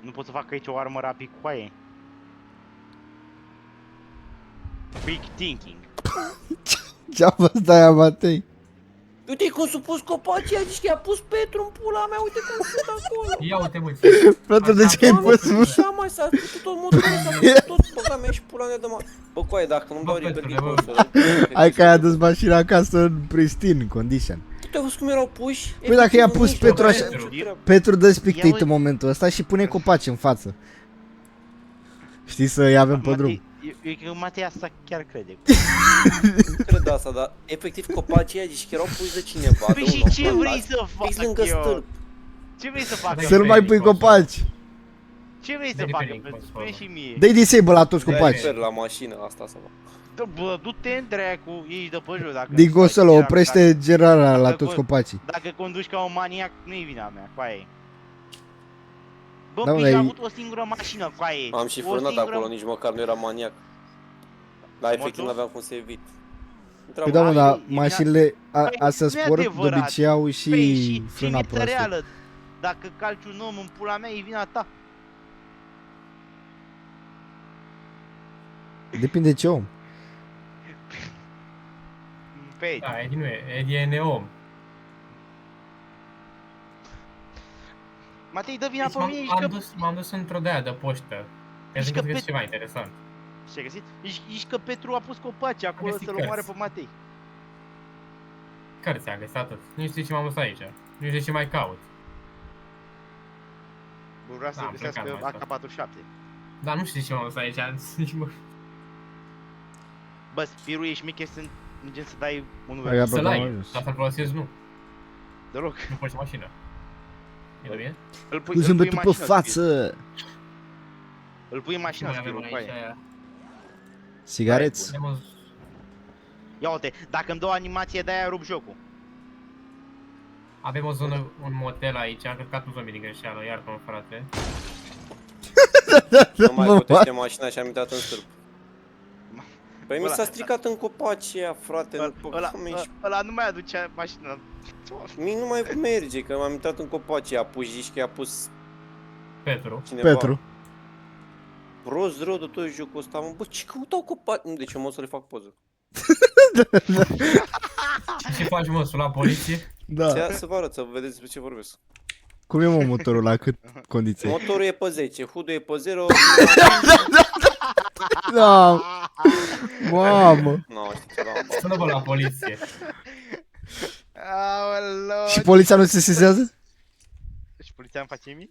Nu pot să fac aici o armă rapid cu aia. Quick thinking. Ce-a fost aia, Matei? Uite cum s-au pus copacii, a zis că i-a pus Petru în pula mea, uite cum sunt acolo. Ia uite mă, ce... Frate, de ce ai Doamne, pus, mă? așa mai s-a făcut tot modul ăsta, s-a făcut tot băga mea și pula mea de mă. Bă, coaie, dacă nu-mi dau reper din consolă. Hai că ai adus mașina acasă în pristine condition. Tu ai văzut cum erau puși? Păi dacă i-a pus Petru așa... Petru. Petru, dă spectate Ia în momentul ăsta și pune copaci în față. Știi să-i avem pe drum. Eu cred că Matei asta chiar crede. Nu cred asta, dar efectiv copacii ăia zici că erau puși de cineva. Păi de și un om, ce bă, vrei las- să fac fix lângă eu? stâlp. Ce vrei să fac? Să nu mai pui copaci. Ce vrei să Dă-i fac? repede în Spune consolă. și mie. Dă-i disable la toți Dai copaci. reper la mașină, asta să fac. Dă, bă, du-te în dracu, ești de pe jos. Dacă Din nu consolă, faci oprește generala la Dacă toți vă- copacii. Dacă conduci ca un maniac, nu-i vina mea, cu aia e. Bă, Da, da, mă, am dar avut o singură mașină, cu aia e. Am și O frânat singură- acolo, nici măcar nu era maniac. Dar efectiv Motul? n-aveam cum să evit. Păi da, mă, Ai, dar e mașinile Păi, astea nu e sport de adevărat. obicei au Păi, și frâna viața proastă. reală. Dacă calci un om în pula mea, e vina ta. Depinde ce om. Pe Da, Edi nu e, Edi e neom. Matei, dă vina Deci pe mine, ești că... m-am dus într-o de-aia de poștă. Ești Crezi că că găsi pe- ceva interesant. Ce-ai găsit? Ești că Petru a pus copaci acolo găsit să-l omoare pe cărți. Matei. Care ți-a găsit atât? Nu știu de ce m-am dus aici. Nu știu de ce mai caut. Bă, vrea Da, să am găsească plecat mai AK-47. Dar nu știu de ce m-am dus aici. Nici mă... Bă, Spiru, ești mic, ești gen să dai unul Hai, verde. Bă, Să-l da, ai, mă, dar să-l folosesc nu. Deloc. Nu poți mașină. E de bine? Îl pui, Cu îl pui zâmbetul în pe mașină, față. Spiru. Îl pui în mașină, Mai avem Spiru, cu aici aia. aia. Sigareți? Avem o... Ia uite, dacă îmi dă o animație de aia, rup jocul. Avem o zonă, un motel aici, am călcat un zombie din greșeală, iartă-mă frate. Nu mai Mă, putește mașina și am intrat în stâlp. Păi mi Ăla- s-a stricat în copaci aia, frate. Ăla nu mai aduce mașina. Mi nu mai merge, că m-am intrat în copaci aia, pus zici că i-a pus Petru. cineva. Petru. Rost rău de tot jocul ăsta, mă, bă, ce căutau copaci? Deci eu mă o să le fac poză. Ce faci mă, la poliție? Da. Să vă arăt, să vedeți despre ce vorbesc. Cum e mă motorul la cât condiții? Motorul e pe 10, hood-ul e pe 0. Da. Mamă. Nu, știu ce la Sună-mă la poliție. Aoleu. Și poliția nu se sezează? Și poliția îmi face nimic?